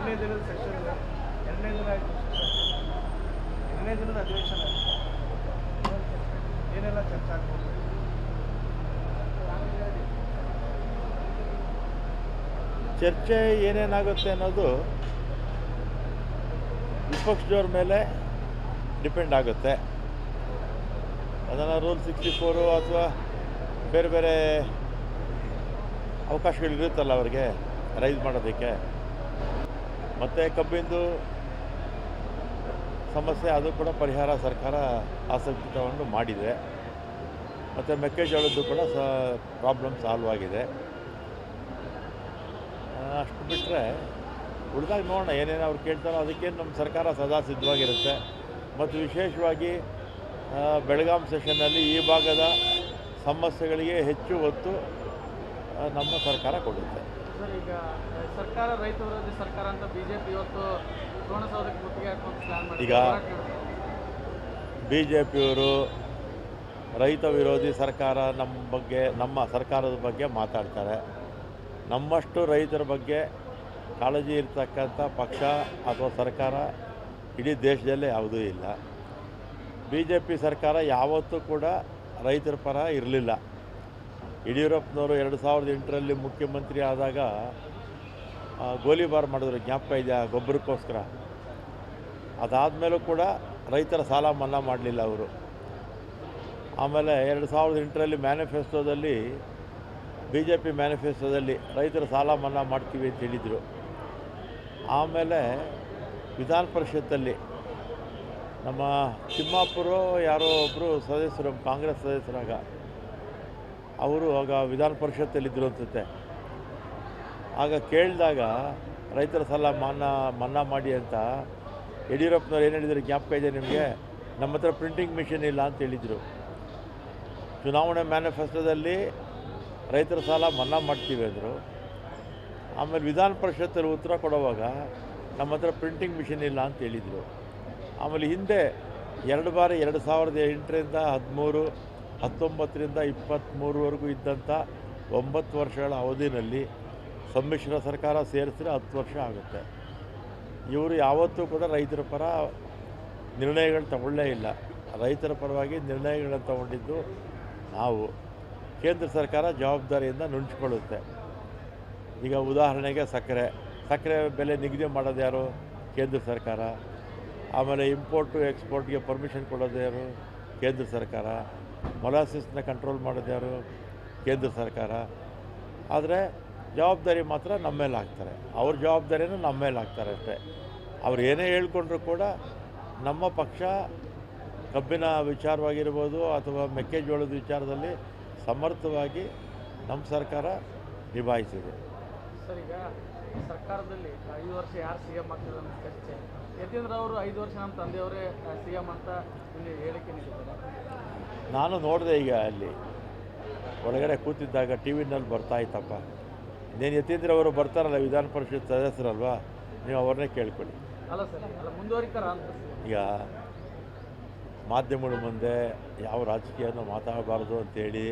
ಎರಡನೇ ದಿನದ ಸೆಷನ್ ಎರಡನೇ ದಿನ ಆಯಿತು. ಎರಡನೇ ದಿನದ ಅಧಿವೇಶನ ಏನೆಲ್ಲ ಚರ್ಚೆ ಆಗ್ಬೋದು? ಚರ್ಚೆ ಏನೇನಾಗುತ್ತೆ ಅನ್ನೋದು ವಿಪಕ್ಷದವ್ರ ಮೇಲೆ ಡಿಪೆಂಡ್ ಆಗುತ್ತೆ. ಅದನ್ನು ರೂಲ್ 64 ಅಥವಾ ಬೇರೆ ಬೇರೆ ಅವಕಾಶಗಳಿರುತ್ತಲ್ಲ ಅವರಿಗೆ ರೈಸ್ ಮಾಡೋದಕ್ಕೆ. ಮತ್ತು ಕಬ್ಬಿಂದು ಸಮಸ್ಯೆ ಅದು ಕೂಡ ಪರಿಹಾರ ಸರ್ಕಾರ ಆಸಕ್ತಿ ತಗೊಂಡು ಮಾಡಿದೆ. ಮತ್ತು ಮೆಕ್ಕೆಜೋಳದ್ದು ಕೂಡ ಪ್ರಾಬ್ಲಮ್ ಸಾಲ್ವ್ ಆಗಿದೆ. ಅಷ್ಟು ಬಿಟ್ಟರೆ ಉಳಿದಾಗ ನೋಡೋಣ ಏನೇನು ಅವ್ರು ಕೇಳ್ತಾರೋ ಅದಕ್ಕೆ ನಮ್ಮ ಸರ್ಕಾರ ಸದಾ ಸಿದ್ಧವಾಗಿರುತ್ತೆ. ಮತ್ತು ವಿಶೇಷವಾಗಿ ಬೆಳಗಾಂ ಸೆಷನ್ನಲ್ಲಿ ಈ ಭಾಗದ ಸಮಸ್ಯೆಗಳಿಗೆ ಹೆಚ್ಚು ಒತ್ತು ನಮ್ಮ ಸರ್ಕಾರ ಕೊಡುತ್ತೆ. ಸರ್, ಈಗ ಸರ್ಕಾರ ರೈತ ವಿರೋಧಿ ಸರ್ಕಾರ ಅಂತ ಬಿಜೆಪಿ ಇವತ್ತು ವಿಧಾನಸೌಧಕ್ಕೆ ಮುತ್ತಿಗೆ ಹಾಕುವಂತ ಪ್ಲಾನ್ ಮಾಡಿ ಈಗ ಬಿಜೆಪಿಯವರು ರೈತ ವಿರೋಧಿ ಸರ್ಕಾರ ನಮ್ಮ ಸರ್ಕಾರದ ಬಗ್ಗೆ ಮಾತಾಡ್ತಾರೆ. ನಮ್ಮಷ್ಟು ರೈತರ ಬಗ್ಗೆ ಕಾಳಜಿ ಇರ್ತಕ್ಕಂಥ ಪಕ್ಷ ಅಥವಾ ಸರ್ಕಾರ ಇಡೀ ದೇಶದಲ್ಲೇ ಯಾವುದೂ ಇಲ್ಲ. ಬಿ ಜೆ ಪಿ ಸರ್ಕಾರ ಯಾವತ್ತೂ ಕೂಡ ರೈತರ ಪರ ಇರಲಿಲ್ಲ. ಯಡಿಯೂರಪ್ಪನವರು 2008ರಲ್ಲಿ ಮುಖ್ಯಮಂತ್ರಿ ಆದಾಗ ಗೋಲಿಬಾರ್ ಮಾಡಿದ್ರು, ಜ್ಞಾಪಕ ಇದೆಯಾ? ಗೊಬ್ಬರಕ್ಕೋಸ್ಕರ. ಅದಾದಮೇಲೂ ಕೂಡ ರೈತರ ಸಾಲ ಮನ್ನಾ ಮಾಡಲಿಲ್ಲ ಅವರು. ಆಮೇಲೆ 2008ರಲ್ಲಿ ಮ್ಯಾನಿಫೆಸ್ಟೋದಲ್ಲಿ ಬಿ ಜೆ ಪಿ ಮ್ಯಾನಿಫೆಸ್ಟೋದಲ್ಲಿ ರೈತರ ಸಾಲ ಮನ್ನಾ ಮಾಡ್ತೀವಿ ಅಂತ ಹೇಳಿದರು. ಆಮೇಲೆ ವಿಧಾನ ಪರಿಷತ್ತಲ್ಲಿ ನಮ್ಮ ತಿಮ್ಮಾಪುರ ಯಾರೋ ಒಬ್ಬರು ಸದಸ್ಯರು, ಕಾಂಗ್ರೆಸ್ ಸದಸ್ಯರಾಗ ಅವರು ಆಗ ವಿಧಾನ ಪರಿಷತ್ತಲ್ಲಿದ್ದರು ಅನಿಸುತ್ತೆ. ಆಗ ಕೇಳಿದಾಗ ರೈತರ ಸಾಲ ಮನ್ನಾ ಮಾಡಿ ಅಂತ ಯಡಿಯೂರಪ್ಪನವ್ರು ಏನು ಹೇಳಿದ್ರು ಜ್ಞಾಪಕ ಇದೆ ನಿಮಗೆ? ನಮ್ಮ ಹತ್ರ ಪ್ರಿಂಟಿಂಗ್ ಮಿಷಿನ್ ಇಲ್ಲ ಅಂತ ಹೇಳಿದರು. ಚುನಾವಣೆ ಮ್ಯಾನಿಫೆಸ್ಟೋದಲ್ಲಿ ರೈತರ ಸಾಲ ಮನ್ನಾ ಮಾಡ್ತೀವಿ ಅಂದರು. ಆಮೇಲೆ ವಿಧಾನ ಪರಿಷತ್ತಲ್ಲಿ ಉತ್ತರ ಕೊಡುವಾಗ ನಮ್ಮ ಹತ್ರ ಪ್ರಿಂಟಿಂಗ್ ಮಿಷಿನ್ ಇಲ್ಲ ಅಂತ ಹೇಳಿದರು. ಆಮೇಲೆ ಹಿಂದೆ 2 ಬಾರಿ 2008ರಿಂದ 13, 19ರಿಂದ 23ವರೆಗೂ ಇದ್ದಂಥ 9 ವರ್ಷಗಳ ಅವಧಿಯಲ್ಲಿ ಸಮ್ಮಿಶ್ರ ಸರ್ಕಾರ ಸೇರಿಸಿದ್ರೆ 10 ವರ್ಷ ಆಗುತ್ತೆ. ಇವರು ಯಾವತ್ತೂ ಕೂಡ ರೈತರ ಪರ ನಿರ್ಣಯಗಳು ತಗೊಳ್ಳೇ ಇಲ್ಲ. ರೈತರ ಪರವಾಗಿ ನಿರ್ಣಯಗಳನ್ನು ತಗೊಂಡಿದ್ದು ನಾವು. ಕೇಂದ್ರ ಸರ್ಕಾರ ಜವಾಬ್ದಾರಿಯಿಂದ ನುಣುಚಿಕೊಳ್ಳುತ್ತೆ. ಈಗ ಉದಾಹರಣೆಗೆ ಸಕ್ಕರೆ ಬೆಲೆ ನಿಗದಿ ಮಾಡೋದು ಯಾರು? ಕೇಂದ್ರ ಸರ್ಕಾರ. ಆಮೇಲೆ ಇಂಪೋರ್ಟು ಎಕ್ಸ್ಪೋರ್ಟ್ಗೆ ಪರ್ಮಿಷನ್ ಕೊಡೋದು ಯಾರು? ಕೇಂದ್ರ ಸರ್ಕಾರ. ಮೊಲಾಸಿಸ್ನ ಕಂಟ್ರೋಲ್ ಮಾಡೋದು ಯಾರು? ಕೇಂದ್ರ ಸರ್ಕಾರ. ಆದರೆ ಜವಾಬ್ದಾರಿ ಮಾತ್ರ ನಮ್ಮ ಮೇಲೆ ಹಾಕ್ತಾರೆ. ಅವ್ರ ಜವಾಬ್ದಾರಿನೂ ನಮ್ಮ ಮೇಲೆ ಹಾಕ್ತಾರೆ ಅಷ್ಟೇ. ಅವ್ರು ಏನೇ ಹೇಳ್ಕೊಂಡ್ರೂ ಕೂಡ ನಮ್ಮ ಪಕ್ಷ ಕಬ್ಬಿನ ವಿಚಾರವಾಗಿರ್ಬೋದು ಅಥವಾ ಮೆಕ್ಕೆಜೋಳದ ವಿಚಾರದಲ್ಲಿ ಸಮರ್ಥವಾಗಿ ನಮ್ಮ ಸರ್ಕಾರ ನಿಭಾಯಿಸಿದೆ. ಸರ್, ಈಗ ಸರ್ಕಾರದಲ್ಲಿ 5 ವರ್ಷ ಯಾರು ಸಿ ಎಂ ಆಗ್ತದೆ ಅನ್ನೋ ಚರ್ಚೆ. ಯತೀಂದ್ರ ಅವರು 5 ವರ್ಷ ನಮ್ಮ ತಂದೆಯವರೇ ಸಿ ಎಂ ಅಂತ ಇಲ್ಲಿ ಹೇಳಿಕೆ ನೀಡಿದ್ದಾರೆ. ನಾನು ನೋಡಿದೆ ಈಗ ಅಲ್ಲಿ ಒಳಗಡೆ ಕೂತಿದ್ದಾಗ ಟಿ ವಿನಲ್ಲಿ ಬರ್ತಾ ಇತ್ತಪ್ಪ. ಇನ್ನೇನು ಯತೀಂದ್ರ ಅವರು ಬರ್ತಾರಲ್ಲ, ವಿಧಾನ ಪರಿಷತ್ ಸದಸ್ಯರಲ್ವಾ, ನೀವು ಅವ್ರನ್ನೇ ಕೇಳ್ಕೊಳ್ಳಿ. ಅಲ್ಲ ಸರ್, ಅಲ್ಲ ಮುಂದುವರಿತಾರ ಅಂತ. ಈಗ ಮಾಧ್ಯಮಗಳ ಮುಂದೆ ಯಾವ ರಾಜಕೀಯನೂ ಮಾತಾಡಬಾರ್ದು ಅಂತೇಳಿ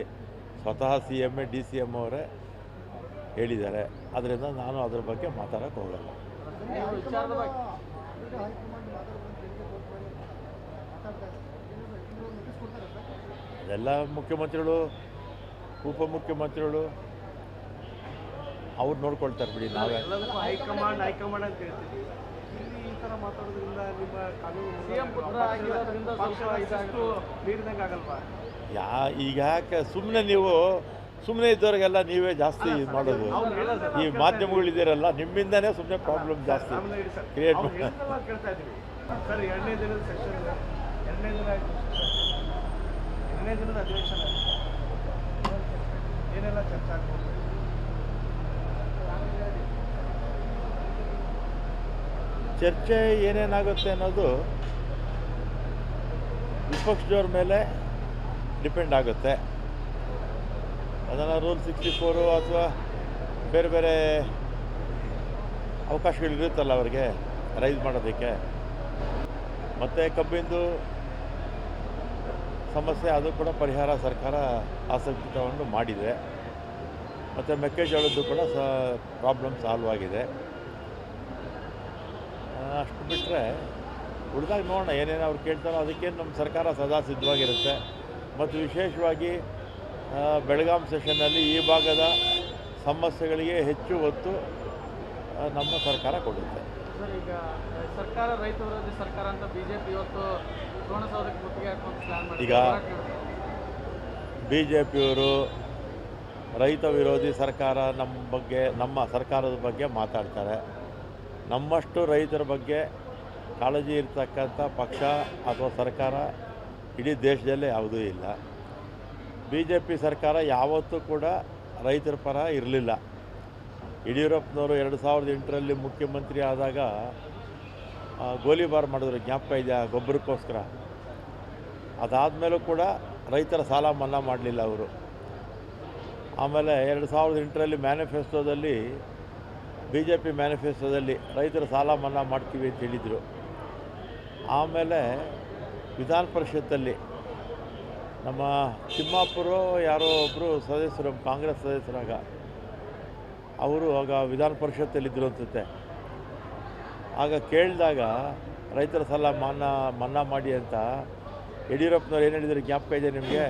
ಸ್ವತಃ C M D C M ಅವರೇ ಹೇಳಿದ್ದಾರೆ. ಅದರಿಂದ ನಾನು ಅದ್ರ ಬಗ್ಗೆ ಮಾತಾಡೋಕ್ಕೆ ಹೋಗಲ್ಲ. ವಿಚಾರದ ಬಗ್ಗೆ ಅದೆಲ್ಲ ಮುಖ್ಯಮಂತ್ರಿಗಳು, ಉಪಮುಖ್ಯಮಂತ್ರಿಗಳು ಅವ್ರು ನೋಡ್ಕೊಳ್ತಾರೆ ಬಿಡಿ. ನಾವೇ ಹೈಕಮಾಂಡ್ ಅಂತ ಹೇಳ್ತೀವಿ. ಇಲ್ಲಿ ಈ ಥರ ಮಾತಾಡೋದ್ರಿಂದ ನಿಮ್ಮ ಕಾನೂನು ಸಿಎಂ ಪುತ್ರ ಆಗಿರೋದ್ರಿಂದ ಸ್ವಲ್ಪ ಮೀರಿದಂಗೆ ಆಗಲ್ವಾ? ಈಗ ಯಾಕೆ ಸುಮ್ಮನೆ ಇದ್ದವ್ರಿಗೆಲ್ಲ ನೀವೇ ಜಾಸ್ತಿ ಮಾಡೋದು. ಈ ಮಾಧ್ಯಮಗಳಿದ್ದೀರಲ್ಲ, ನಿಮ್ಮಿಂದನೇ ಸುಮ್ಮನೆ ಪ್ರಾಬ್ಲಮ್ ಜಾಸ್ತಿ ಕ್ರಿಯೇಟ್ ಮಾಡಿ. ಕೇಳ್ತಾ ಇದ್ದೀವಿ ಸರ್. ಎರಡನೇ ದಿನದ ಸೆಷನ್ ಎರಡನೇ ದಿನ ಆಯಿತು. ಎರಡನೇ ದಿನದ ಅಧಿವೇಶನ ಏನೆಲ್ಲ ಚರ್ಚೆ ಆಗ್ಬೋದು? ಚರ್ಚೆ ಏನೇನಾಗುತ್ತೆ ಅನ್ನೋದು ವಿಪಕ್ಷದವ್ರ ಮೇಲೆ ಡಿಪೆಂಡ್ ಆಗುತ್ತೆ. ಅದನ್ನು ರೂಲ್ 64 ಅಥವಾ ಬೇರೆ ಬೇರೆ ಅವಕಾಶಗಳಿರುತ್ತಲ್ಲ ಅವರಿಗೆ ರೈಸ್ ಮಾಡೋದಕ್ಕೆ. ಮತ್ತು ಕಬ್ಬಿಂದು ಸಮಸ್ಯೆ ಅದು ಕೂಡ ಪರಿಹಾರ ಸರ್ಕಾರ ಆಸಕ್ತಿ ತಗೊಂಡು ಮಾಡಿದೆ. ಮತ್ತು ಮೆಕ್ಕೆಜೋಳದ್ದು ಕೂಡ ಪ್ರಾಬ್ಲಮ್ ಸಾಲ್ವ್ ಆಗಿದೆ. ಅಷ್ಟು ಬಿಟ್ಟರೆ ಉಳಿದಾಗ ನೋಡೋಣ ಏನೇನು ಅವ್ರು ಕೇಳ್ತಾರೋ ಅದಕ್ಕೆ ನಮ್ಮ ಸರ್ಕಾರ ಸದಾ ಸಿದ್ಧವಾಗಿರುತ್ತೆ. ಮತ್ತು ವಿಶೇಷವಾಗಿ ಬೆಳಗಾಂ ಸೆಷನ್ನಲ್ಲಿ ಈ ಭಾಗದ ಸಮಸ್ಯೆಗಳಿಗೆ ಹೆಚ್ಚು ಒತ್ತು ನಮ್ಮ ಸರ್ಕಾರ ಕೊಡುತ್ತೆ. ಸರ್, ಈಗ ಸರ್ಕಾರ ರೈತ ವಿರೋಧಿ ಸರ್ಕಾರ ಅಂತ ಬಿಜೆಪಿ ಇವತ್ತು ವಿಧಾನಸೌಧಕ್ಕೆ ಗುತ್ತಿಗೆ ಹಾಕೊಂಡು ಪ್ಲಾನ್ ಮಾಡಿ ಈಗ ಬಿ ಜೆ ಪಿಯವರು ರೈತ ವಿರೋಧಿ ಸರ್ಕಾರ ನಮ್ಮ ಸರ್ಕಾರದ ಬಗ್ಗೆ ಮಾತಾಡ್ತಾರೆ. ನಮ್ಮಷ್ಟು ರೈತರ ಬಗ್ಗೆ ಕಾಳಜಿ ಇರ್ತಕ್ಕಂಥ ಪಕ್ಷ ಅಥವಾ ಸರ್ಕಾರ ಇಡೀ ದೇಶದಲ್ಲೇ ಯಾವುದೂ ಇಲ್ಲ. ಬಿ ಜೆ ಪಿ ಸರ್ಕಾರ ಯಾವತ್ತೂ ಕೂಡ ರೈತರ ಪರ ಇರಲಿಲ್ಲ. ಯಡಿಯೂರಪ್ಪನವರು 2008ರಲ್ಲಿ ಮುಖ್ಯಮಂತ್ರಿ ಆದಾಗ ಗೋಲಿಬಾರ್ ಮಾಡಿದ್ರು, ಜ್ಞಾಪಕ ಇದೆಯಾ, ಗೊಬ್ಬರಕ್ಕೋಸ್ಕರ. ಅದಾದಮೇಲೂ ಕೂಡ ರೈತರ ಸಾಲ ಮನ್ನಾ ಮಾಡಲಿಲ್ಲ ಅವರು. ಆಮೇಲೆ 2008ರಲ್ಲಿ ಮ್ಯಾನಿಫೆಸ್ಟೋದಲ್ಲಿ ಬಿ ಜೆ ಪಿ ಮ್ಯಾನಿಫೆಸ್ಟೋದಲ್ಲಿ ರೈತರ ಸಾಲ ಮನ್ನಾ ಮಾಡ್ತೀವಿ ಅಂತ ಹೇಳಿದರು. ಆಮೇಲೆ ವಿಧಾನ ಪರಿಷತ್ತಲ್ಲಿ ನಮ್ಮ ತಿಮ್ಮಾಪುರ ಯಾರೋ ಒಬ್ಬರು ಸದಸ್ಯರು, ಕಾಂಗ್ರೆಸ್ ಸದಸ್ಯರಾಗ ಅವರು ಆಗ ವಿಧಾನ ಪರಿಷತ್ತಲ್ಲಿದ್ದರು ಅನಿಸುತ್ತೆ. ಆಗ ಕೇಳಿದಾಗ ರೈತರ ಸಾಲ ಮನ್ನಾ ಮಾಡಿ ಅಂತ ಯಡಿಯೂರಪ್ಪನವ್ರು ಏನು ಹೇಳಿದ್ರು ಜ್ಞಾಪಕ ಇದೆ ನಿಮಗೆ,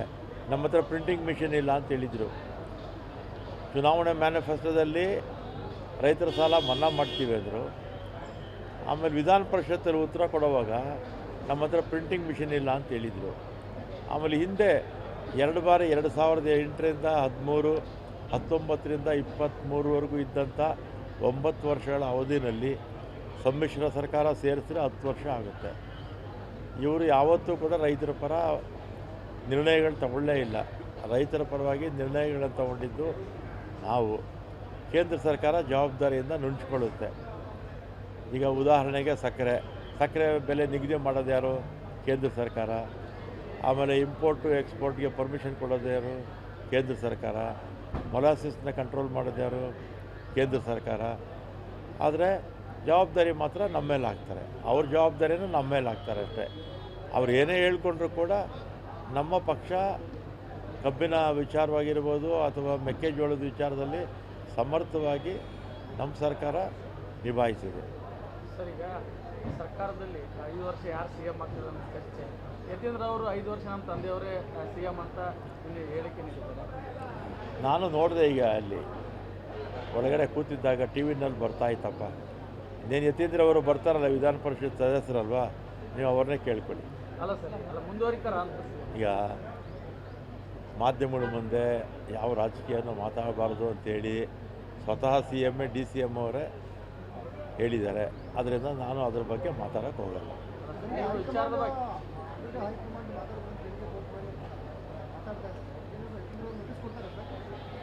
ನಮ್ಮ ಹತ್ರ ಪ್ರಿಂಟಿಂಗ್ ಮಿಷಿನ್ ಇಲ್ಲ ಅಂತ ಹೇಳಿದರು. ಚುನಾವಣೆ ಮ್ಯಾನಿಫೆಸ್ಟೋದಲ್ಲಿ ರೈತರ ಸಾಲ ಮನ್ನಾ ಮಾಡ್ತೀವಿ ಅಂದರು. ಆಮೇಲೆ ವಿಧಾನ ಪರಿಷತ್ತಲ್ಲಿ ಉತ್ತರ ಕೊಡುವಾಗ ನಮ್ಮ ಹತ್ರ ಪ್ರಿಂಟಿಂಗ್ ಮಿಷಿನ್ ಇಲ್ಲ ಅಂತ ಹೇಳಿದರು. ಆಮೇಲೆ ಹಿಂದೆ 2 ಬಾರಿ 2008ರಿಂದ 13, 19ರಿಂದ 23ವರೆಗೂ ಇದ್ದಂಥ 9 ವರ್ಷಗಳ ಅವಧಿನಲ್ಲಿ ಸಮ್ಮಿಶ್ರ ಸರ್ಕಾರ ಸೇರಿಸಿದ್ರೆ 10 ವರ್ಷ ಆಗುತ್ತೆ. ಇವರು ಯಾವತ್ತೂ ಕೂಡ ರೈತರ ಪರ ನಿರ್ಣಯಗಳು ತಗೊಳ್ಳೇ ಇಲ್ಲ. ರೈತರ ಪರವಾಗಿ ನಿರ್ಣಯಗಳನ್ನು ತಗೊಂಡಿದ್ದು ನಾವು. ಕೇಂದ್ರ ಸರ್ಕಾರ ಜವಾಬ್ದಾರಿಯಿಂದ ನುಣುಚಿಕೊಳ್ಳುತ್ತೆ. ಈಗ ಉದಾಹರಣೆಗೆ ಸಕ್ಕರೆ ಬೆಲೆ ನಿಗದಿ ಮಾಡೋದು ಯಾರು? ಕೇಂದ್ರ ಸರ್ಕಾರ. ಆಮೇಲೆ ಇಂಪೋರ್ಟು ಎಕ್ಸ್ಪೋರ್ಟ್ಗೆ ಪರ್ಮಿಷನ್ ಕೊಡೋದು ಯಾರು? ಕೇಂದ್ರ ಸರ್ಕಾರ. ಮೊಲಾಸಿಸ್ನ ಕಂಟ್ರೋಲ್ ಮಾಡೋದು ಯಾರು? ಕೇಂದ್ರ ಸರ್ಕಾರ. ಆದರೆ ಜವಾಬ್ದಾರಿ ಮಾತ್ರ ನಮ್ಮ ಮೇಲೆ ಹಾಕ್ತಾರೆ. ಅವ್ರ ಜವಾಬ್ದಾರಿನೂ ನಮ್ಮ ಮೇಲೆ ಹಾಕ್ತಾರೆ ಅಷ್ಟೇ. ಅವ್ರು ಏನೇ ಹೇಳ್ಕೊಂಡ್ರೂ ಕೂಡ ನಮ್ಮ ಪಕ್ಷ ಕಬ್ಬಿನ ವಿಚಾರವಾಗಿರ್ಬೋದು ಅಥವಾ ಮೆಕ್ಕೆಜೋಳದ ವಿಚಾರದಲ್ಲಿ ಸಮರ್ಥವಾಗಿ ನಮ್ಮ ಸರ್ಕಾರ ನಿಭಾಯಿಸಿದೆ. ಸರ್, ಈಗ ಸರ್ಕಾರದಲ್ಲಿ 5 ವರ್ಷ ಯಾರು ಸಿ ಎಂ ಆಗ್ತದೆ ಅನ್ನೋ ಚರ್ಚೆ. ಯತೀಂದ್ರ ಅವರು 5 ವರ್ಷ ನಮ್ಮ ತಂದೆಯವರೇ ಸಿ ಎಂ ಅಂತ ಇಲ್ಲಿ ಹೇಳಿಕೆ ನೀಡಿದ್ದಾರೆ. ನಾನು ನೋಡಿದೆ, ಈಗ ಅಲ್ಲಿ ಒಳಗಡೆ ಕೂತಿದ್ದಾಗ ಟಿ ವಿನಲ್ಲಿ ಬರ್ತಾ ಇತ್ತಪ್ಪ. ಇನ್ನೇನು ಯತೀಂದ್ರ ಅವರು ಬರ್ತಾರಲ್ಲ, ವಿಧಾನ ಪರಿಷತ್ ಸದಸ್ಯರಲ್ವಾ, ನೀವು ಅವ್ರನ್ನೇ ಕೇಳ್ಕೊಳ್ಳಿ. ಅಲ್ಲ ಸರ್, ಅಲ್ಲ ಮುಂದುವರಿತಾರ ಅಂತ. ಈಗ ಮಾಧ್ಯಮಗಳ ಮುಂದೆ ಯಾವ ರಾಜಕೀಯನೂ ಮಾತಾಡಬಾರ್ದು ಅಂತೇಳಿ ಸ್ವತಃ C M D C M ಅವರೇ ಹೇಳಿದ್ದಾರೆ. ಅದರಿಂದ ನಾನು ಅದ್ರ ಬಗ್ಗೆ ಮಾತಾಡೋಕ್ಕೆ ಹೋಗಲ್ಲ. ವಿಚಾರದ ಬಗ್ಗೆ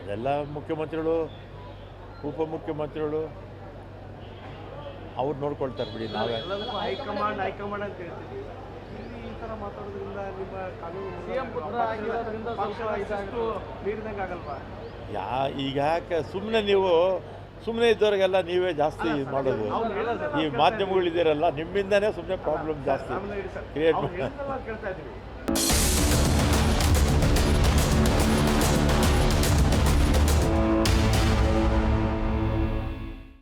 ಅದೆಲ್ಲ ಮುಖ್ಯಮಂತ್ರಿಗಳು, ಉಪಮುಖ್ಯಮಂತ್ರಿಗಳು ಅವ್ರು ನೋಡ್ಕೊಳ್ತಾರೆ ಬಿಡಿ. ನಾವೇ ಹೈಕಮಾಂಡ್ ಅಂತ ಹೇಳ್ತೀವಿ. ಈ ಥರ ಮಾತಾಡೋದ್ರಿಂದ ನಿಮ್ಮ ಕಾನೂನು ಸಿಎಂ ಪುತ್ರ ಆಗಿರೋದ್ರಿಂದ ಮೀರಿದಂಗೆ ಆಗಲ್ವಾ? ಈಗ ಯಾಕೆ ಸುಮ್ಮನೆ ಇದ್ದವ್ರಿಗೆಲ್ಲ ನೀವೇ ಜಾಸ್ತಿ ಮಾಡೋದು. ಈ ಮಾಧ್ಯಮಗಳಿದ್ದೀರಲ್ಲ, ನಿಮ್ಮಿಂದನೇ ಸುಮ್ಮನೆ ಪ್ರಾಬ್ಲಮ್ ಜಾಸ್ತಿ ಕ್ರಿಯೇಟ್ ಮಾಡಿ.